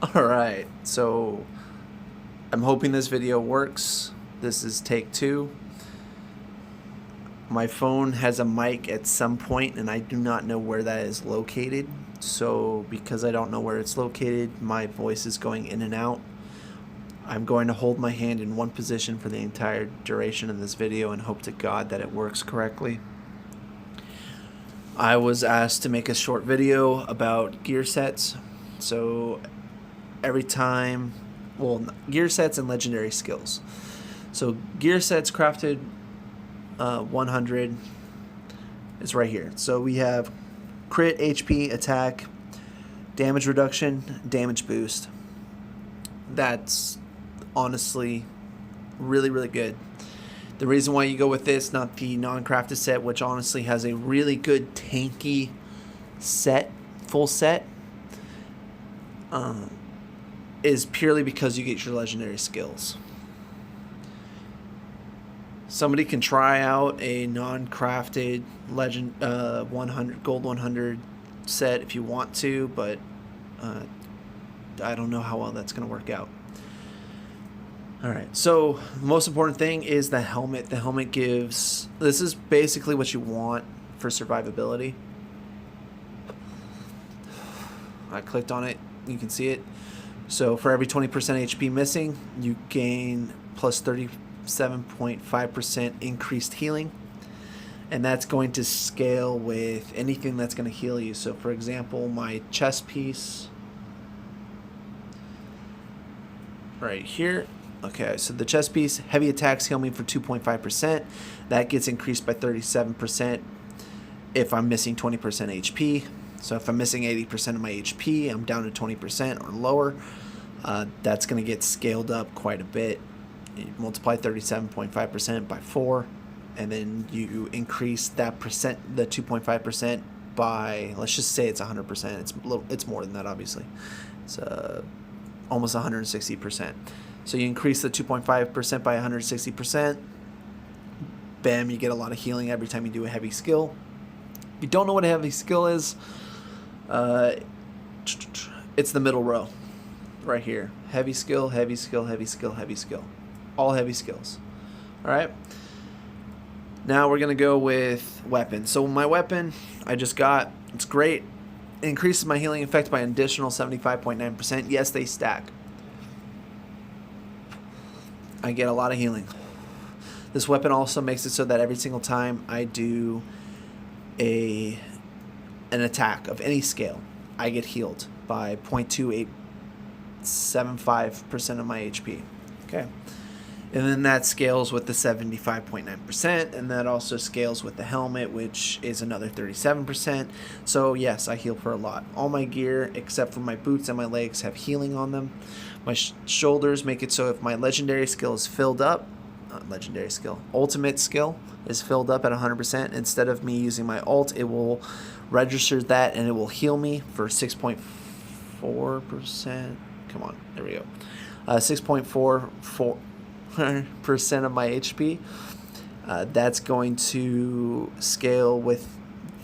Alright, so I'm hoping this video works. This is take 2. My phone has a mic at some point and I do not know where that is located. So because I don't know where it's located, my voice is going in and out. I'm going to hold my hand in one position for the entire duration of this video and hope to God that it works correctly. I was asked to make a short video about gear sets. So every time, well, gear sets and legendary skills. So gear sets crafted 100 is right here. So we have crit, HP, attack, damage reduction, damage boost. That's honestly really good. The reason why you go with this, not the non-crafted set, which honestly has a really good tanky set, full set, is purely because you get your legendary skills. Somebody can try out a non-crafted legend 100 gold 100 set if you want to, but I don't know how well that's going to work out. Alright, so the most important thing is the helmet. The helmet gives, this is basically what you want for survivability. I clicked on it, you can see it. So for every 20% HP missing, you gain plus 37.5% increased healing. And that's going to scale with anything that's going to heal you. So for example, my chest piece right here. Okay, so the chest piece, heavy attacks heal me for 2.5%. That gets increased by 37% if I'm missing 20% HP. So if I'm missing 80% of my HP, I'm down to 20% or lower. That's going to get scaled up quite a bit. You multiply 37.5% by 4, and then you increase that percent, the 2.5%, by, let's just say it's 100%. It's more than that, obviously. It's almost 160%. So you increase the 2.5% by 160%. Bam, you get a lot of healing every time you do a heavy skill. If you don't know what a heavy skill is, it's the middle row right here. Heavy skill, heavy skill, heavy skill, heavy skill. All heavy skills. Alright. Now we're going to go with weapon. So my weapon I just got, it's great. It increases my healing effect by an additional 75.9%. Yes, they stack. I get a lot of healing. This weapon also makes it so that every single time I do an attack of any scale, I get healed by 0.2875% of my HP. Okay. And then that scales with the 75.9%, and that also scales with the helmet, which is another 37%. So yes, I heal for a lot. All my gear, except for my boots and my legs, have healing on them. My shoulders make it so if my legendary skill is filled up, ultimate skill is filled up at 100%, instead of me using my ult, it will register that and it will heal me for 6.4%. Come on, there we go. 6.44% of my HP. That's going to scale with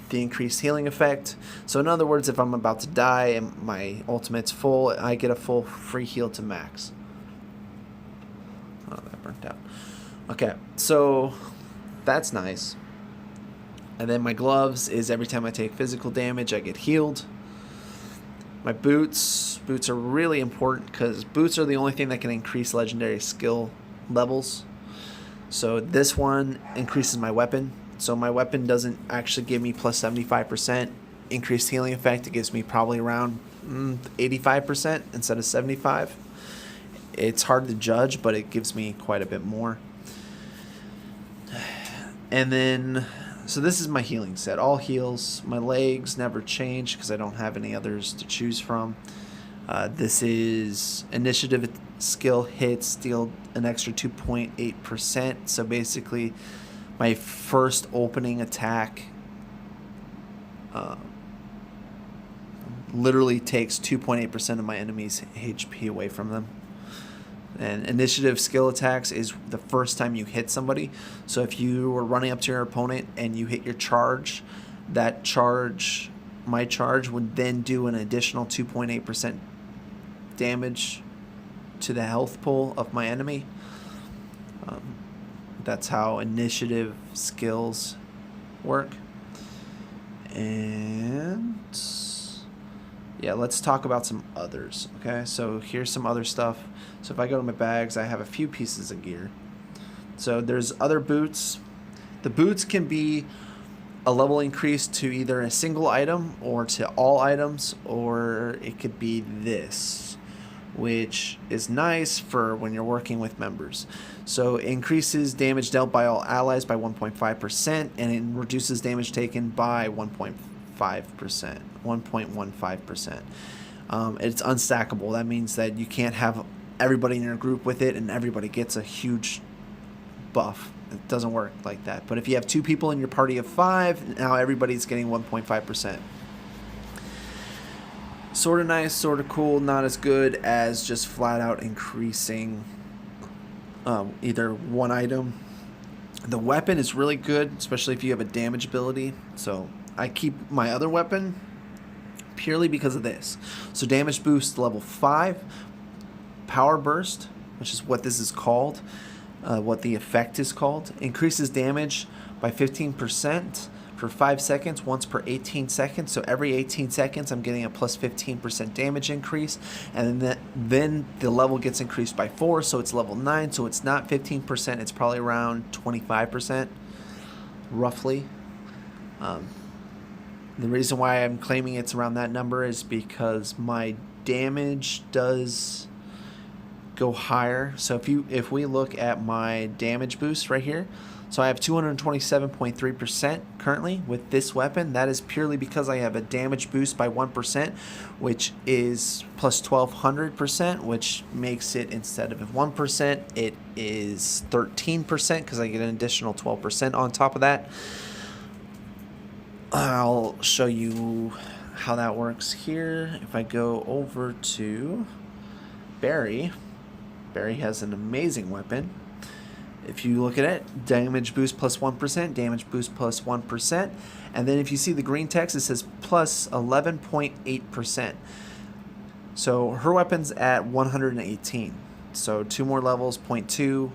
the increased healing effect. So in other words, if I'm about to die and my ultimate's full, I get a full free heal to max. Oh, that burnt out. Okay, so that's nice. And then my gloves is every time I take physical damage, I get healed. My boots are really important because boots are the only thing that can increase legendary skill levels. So this one increases my weapon. So my weapon doesn't actually give me plus 75% increased healing effect. It gives me probably around 85% instead of 75. It's hard to judge, but it gives me quite a bit more. And then, so this is my healing set. All heals. My legs never change because I don't have any others to choose from. This is initiative skill hits deal an extra 2.8%. So basically, my first opening attack literally takes 2.8% of my enemy's HP away from them. And initiative skill attacks is the first time you hit somebody. So if you were running up to your opponent and you hit your charge, my charge would then do an additional 2.8% damage to the health pool of my enemy. That's how initiative skills work. And yeah, let's talk about some others. Okay, so here's some other stuff. So if I go to my bags, I have a few pieces of gear. So there's other boots. The boots can be a level increase to either a single item or to all items, or it could be this, which is nice for when you're working with members. So it increases damage dealt by all allies by 1.5%, and it reduces damage taken by 1.15%. It's unstackable. That means that you can't have everybody in your group with it and everybody gets a huge buff. It doesn't work like that. But if you have 2 people in your party of 5, now everybody's getting 1.5%. Sort of nice, sort of cool, not as good as just flat out increasing either one item. The weapon is really good, especially if you have a damage ability. So I keep my other weapon purely because of this. So damage boost level 5, power burst, which is what this is called, what the effect is called, increases damage by 15%. For 5 seconds, once per 18 seconds. So every 18 seconds, I'm getting a plus 15% damage increase. And then the level gets increased by 4, so it's level 9. So it's not 15%, it's probably around 25%, roughly. The reason why I'm claiming it's around that number is because my damage does go higher. So if we look at my damage boost right here, so I have 227.3% currently with this weapon. That is purely because I have a damage boost by 1%, which is plus 1200%, which makes it, instead of 1%, it is 13% because I get an additional 12% on top of that. I'll show you how that works here. If I go over to Barry, Barry has an amazing weapon. If you look at it, damage boost plus 1%, damage boost plus 1%. And then if you see the green text, it says plus 11.8%. So her weapon's at 118. So 2 more levels, 0.2.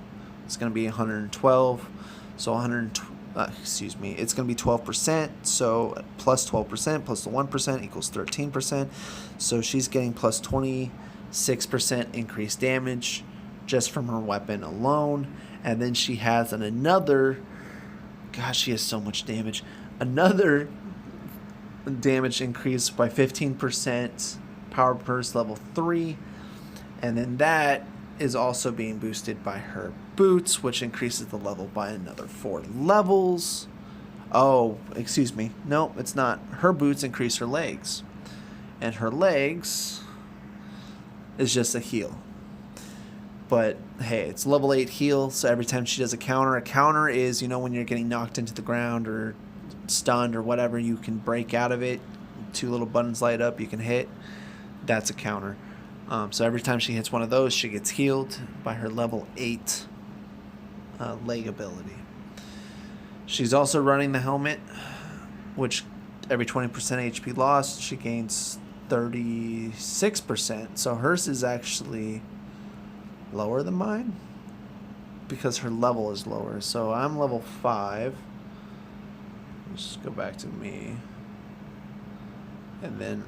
It's going to be 112. So it's going to be 12%. So plus 12% plus the 1% equals 13%. So she's getting plus 26% increased damage just from her weapon alone. And then she has another, gosh, she has so much damage. Another damage increase by 15%, power burst level 3. And then that is also being boosted by her boots, which increases the level by another 4 levels. Oh, excuse me. No, it's not. Her boots increase her legs. And her legs is just a heal. But hey, it's level 8 heal, so every time she does a counter is, when you're getting knocked into the ground or stunned or whatever, you can break out of it. 2 little buttons light up, you can hit. That's a counter. So every time she hits one of those, she gets healed by her level 8 leg ability. She's also running the helmet, which every 20% HP lost, she gains 36%. So hers is actually lower than mine because her level is lower. So I'm level 5. Let's just go back to me. And then,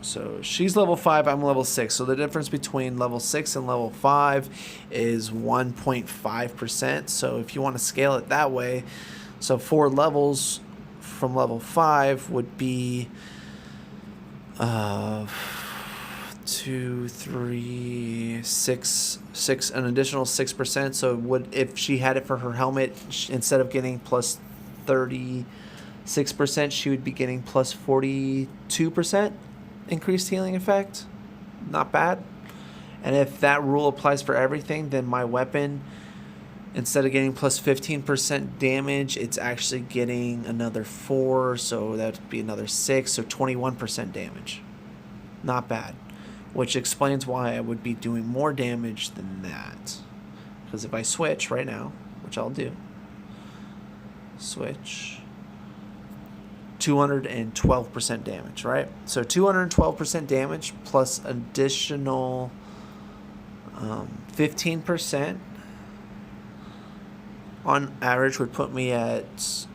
so she's level 5, I'm level 6. So the difference between level 6 and level 5 is 1.5%. So if you want to scale it that way, so 4 levels from level 5 would be 2, 3, 6, an additional 6%. So if she had it for her helmet, instead of getting plus 36%, she would be getting plus 42% increased healing effect. Not bad. And if that rule applies for everything, then my weapon, instead of getting plus 15% damage, it's actually getting another 4, so that would be another 6, so 21% damage. Not bad. Which explains why I would be doing more damage than that. Because if I switch right now, which I'll do, switch 212% damage, right? So 212% damage plus additional 15% on average would put me at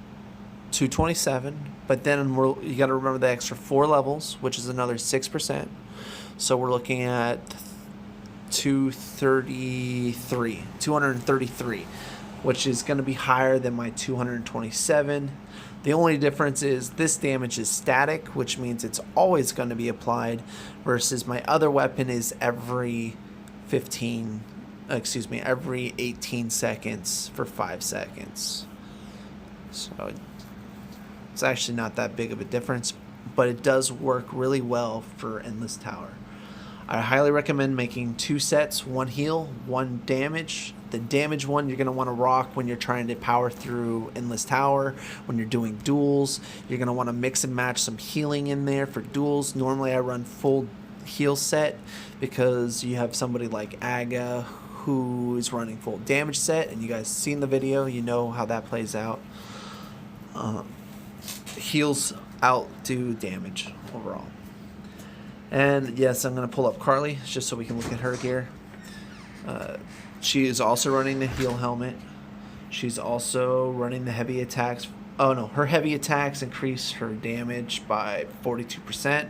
227. But then you got to remember the extra 4 levels, which is another 6%. So we're looking at 233, which is going to be higher than my 227. The only difference is this damage is static, which means it's always going to be applied, versus my other weapon is every 18 seconds for 5 seconds. So it's actually not that big of a difference, but it does work really well for Endless Tower. I highly recommend making 2 sets, 1 heal, 1 damage. The damage one you're going to want to rock when you're trying to power through Endless Tower. When you're doing duels, you're going to want to mix and match some healing in there for duels. Normally I run full heal set because you have somebody like Aga who is running full damage set, and you guys seen the video, you know how that plays out. Heals outdo damage overall. And yes, I'm going to pull up Karli just so we can look at her gear. She is also running the heal helmet. She's also running the heavy attacks. Oh no, her heavy attacks increase her damage by 42%.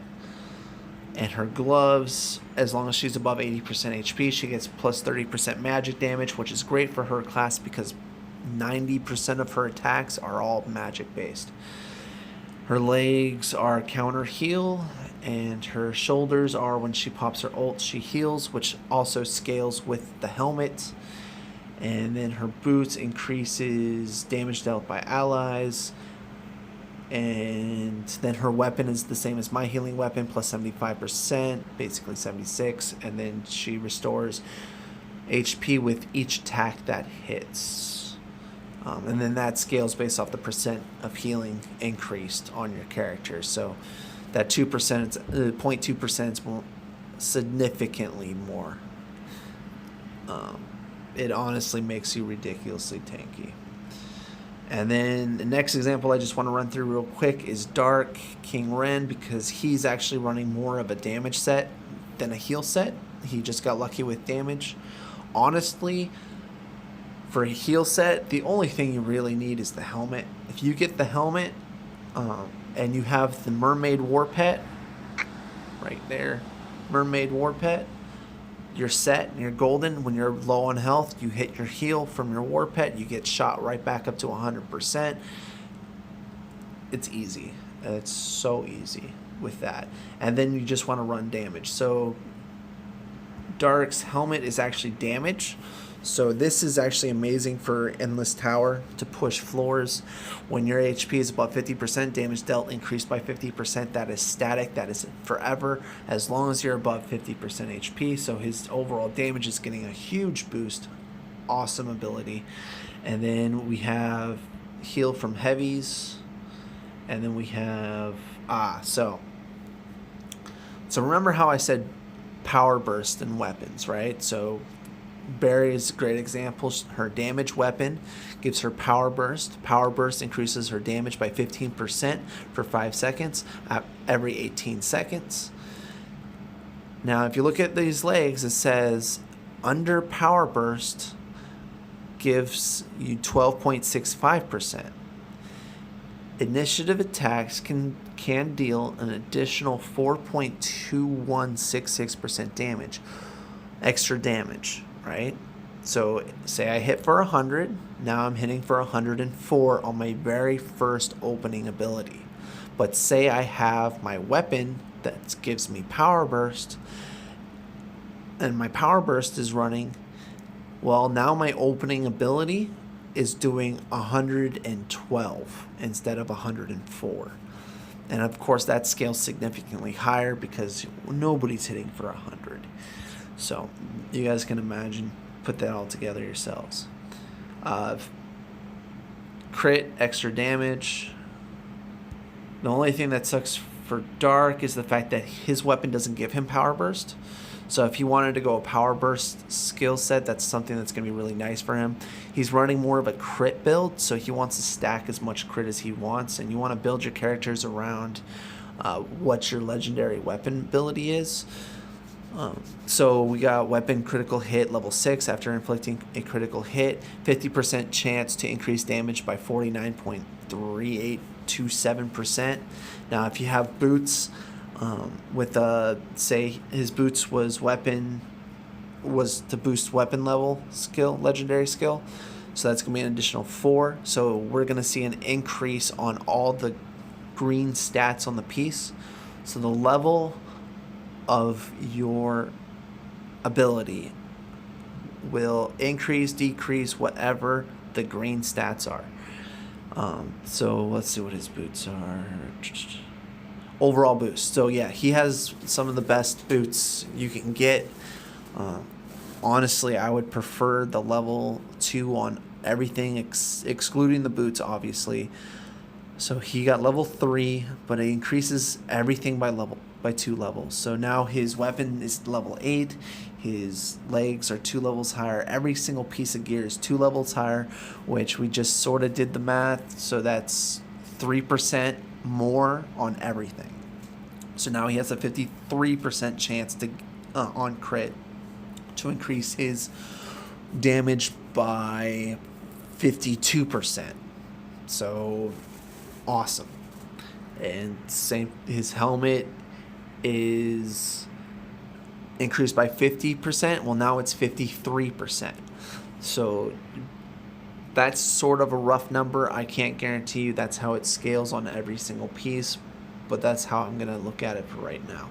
And her gloves, as long as she's above 80% HP, she gets plus 30% magic damage, which is great for her class because 90% of her attacks are all magic based. Her legs are counter heal, and her shoulders are when she pops her ult, she heals, which also scales with the helmet. And then her boots increases damage dealt by allies. And then her weapon is the same as my healing weapon, plus 75%, basically 76. And then she restores HP with each attack that hits. And then that scales based off the percent of healing increased on your character. So that 0.2% is more, significantly more. It honestly makes you ridiculously tanky. And then the next example I just want to run through real quick is Dark King Wren, because he's actually running more of a damage set than a heal set. He just got lucky with damage. Honestly, for a heal set, the only thing you really need is the helmet. If you get the helmet and you have the Mermaid War Pet, right there, Mermaid War Pet, you're set and you're golden. When you're low on health, you hit your heal from your War Pet, you get shot right back up to 100%. It's easy. It's so easy with that. And then you just want to run damage. So Dark's helmet is actually damage. So this is actually amazing for Endless Tower to push floors. When your HP is above 50%, damage dealt increased by 50%. That is static. That is forever as long as you're above 50% HP. So his overall damage is getting a huge boost. Awesome ability. And then we have heal from heavies. And then we have... So remember how I said power burst and weapons, right? So Barry is a great example. Her damage weapon gives her power burst. Power burst increases her damage by 15% for 5 seconds every 18 seconds. Now, if you look at these legs, it says under power burst gives you 12.65%. Initiative attacks can deal an additional 4.2166% damage, extra damage. Right? So say I hit for 100, now I'm hitting for 104 on my very first opening ability. But say I have my weapon that gives me power burst, and my power burst is running, well, now my opening ability is doing 112 instead of 104. And of course that scales significantly higher because nobody's hitting for 100. So you guys can imagine, put that all together yourselves. Crit, extra damage. The only thing that sucks for Dark is the fact that his weapon doesn't give him power burst. So if he wanted to go a power burst skill set, that's something that's going to be really nice for him. He's running more of a crit build, so he wants to stack as much crit as he wants, and you want to build your characters around what your legendary weapon ability is. So we got weapon critical hit level 6 after inflicting a critical hit, 50% chance to increase damage by 49.3827%. Now if you have boots, with say his boots was to boost weapon level skill, legendary skill, so that's gonna be an additional 4. So we're gonna see an increase on all the green stats on the piece. So the level of your ability will increase, decrease, whatever the green stats are. So let's see what his boots are. Overall boost. So yeah, he has some of the best boots you can get. Honestly, I would prefer the level 2 on everything, excluding the boots, obviously. So he got level 3, but it increases everything by 2 levels. So now his weapon is level 8. His legs are 2 levels higher. Every single piece of gear is 2 levels higher, which we just sort of did the math. So that's 3% more on everything. So now he has a 53% chance to on crit to increase his damage by 52%. So awesome. And same, his helmet is increased by 50%. Well, now it's 53%. So that's sort of a rough number. I can't guarantee you that's how it scales on every single piece, but that's how I'm going to look at it for right now.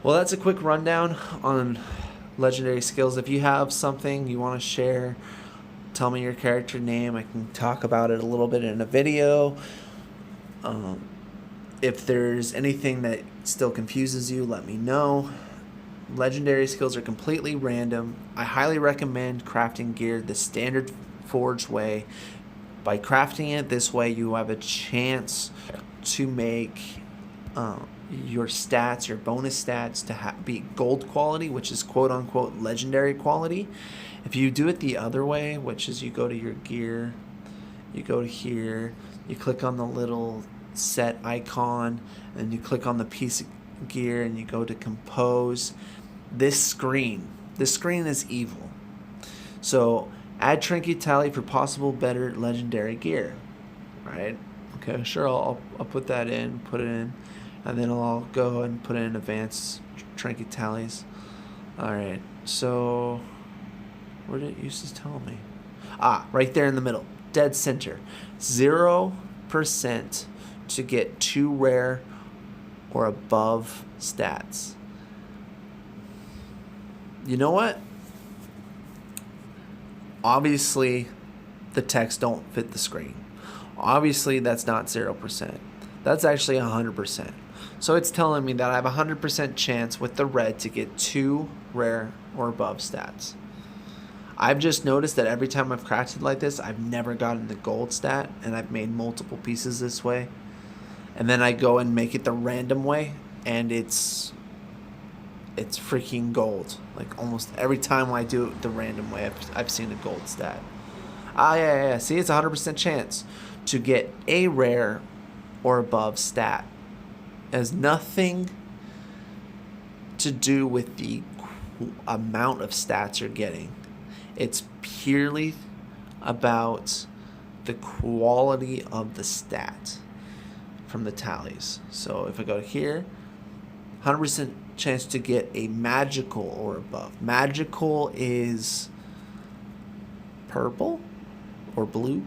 Well, that's a quick rundown on legendary skills. If you have something you want to share, tell me your character name. I can talk about it a little bit in a video. If there's anything that still confuses you, let me know. Legendary skills are completely random. I highly recommend crafting gear the standard forge way. By crafting it this way, you have a chance to make your stats, your bonus stats, to be gold quality, which is quote-unquote legendary quality. If you do it the other way, which is you go to your gear, you go to here, you click on the little set icon, and you click on the piece of gear, and you go to compose. This screen is evil. So add trinket tally for possible better legendary gear. Right? Okay, sure, I'll put that in, put it in, and then I'll go and put in advanced trinket tallies. Alright, so where did it used to tell me? Right there in the middle, dead center. 0% to get 2 rare or above stats. You know what? Obviously, the text don't fit the screen. Obviously, that's not 0%. That's actually 100%. So it's telling me that I have a 100% chance with the red to get 2 rare or above stats. I've just noticed that every time I've crafted like this, I've never gotten the gold stat, and I've made multiple pieces this way. And then I go and make it the random way, and it's freaking gold. Like almost every time I do it the random way, I've seen a gold stat. Yeah. See, it's a 100% chance to get a rare or above stat. It has nothing to do with the amount of stats you're getting. It's purely about the quality of the stat from the tallies. So if I go to here, 100% chance to get a magical or above. Magical is purple or blue,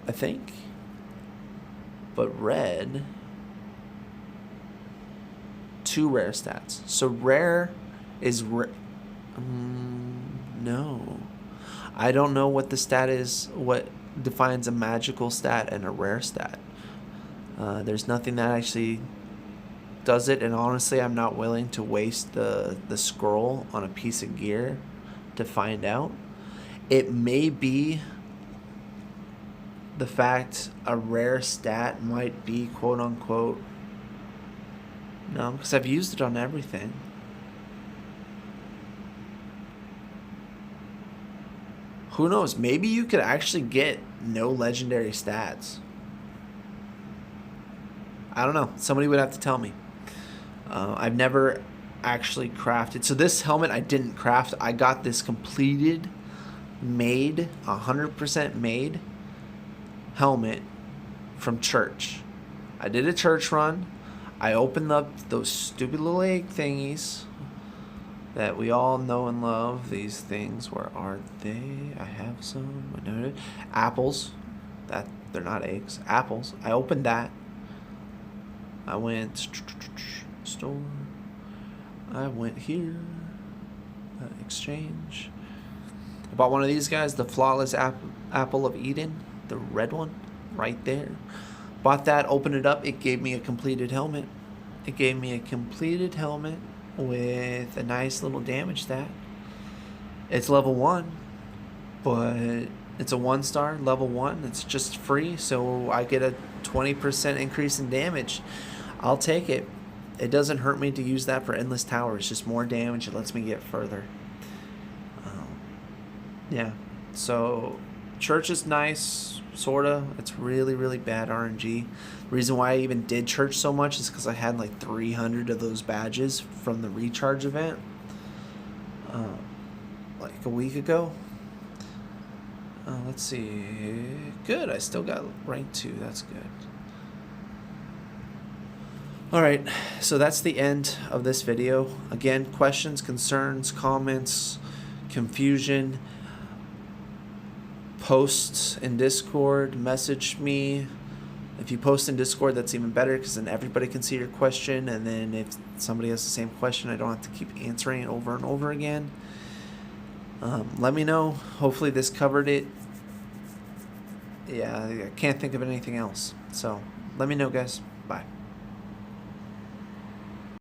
I think. But red, 2 rare stats. So rare is no. I don't know what the stat is, what defines a magical stat and a rare stat. There's nothing that actually does it, and honestly, I'm not willing to waste the scroll on a piece of gear to find out. It may be the fact a rare stat might be quote-unquote No, because I've used it on everything. Who knows? Maybe you could actually get no legendary stats. I don't know. Somebody would have to tell me. I've never actually crafted. So this helmet I didn't craft. I got this completed, made, 100% made helmet from church. I did a church run. I opened up those stupid little egg thingies that we all know and love. These things, where are they? I have some. I know it. Apples. That they're not eggs. Apples. I opened that. I went store. I went here. Exchange. I bought one of these guys, the flawless apple of Eden, the red one, right there. Bought that. Opened it up. It gave me a completed helmet. It gave me a completed helmet with a nice little damage stat. It's level 1, but it's a 1-star, level 1. It's just free, so I get a 20% increase in damage. I'll take it. It doesn't hurt me to use that for Endless Tower. It's just more damage. It lets me get further. Yeah, so church is nice, sorta. It's really, really bad RNG. The reason why I even did church so much is because I had like 300 of those badges from the recharge event like a week ago. Let's see. Good, I still got rank 2. That's good. Alright, so that's the end of this video. Again, questions, concerns, comments, confusion, post in Discord, message me. If you post in Discord, that's even better, because then everybody can see your question, and then if somebody has the same question, I don't have to keep answering it over and over again. Let me know. Hopefully this covered it. Yeah, I can't think of anything else. So let me know, guys. Bye.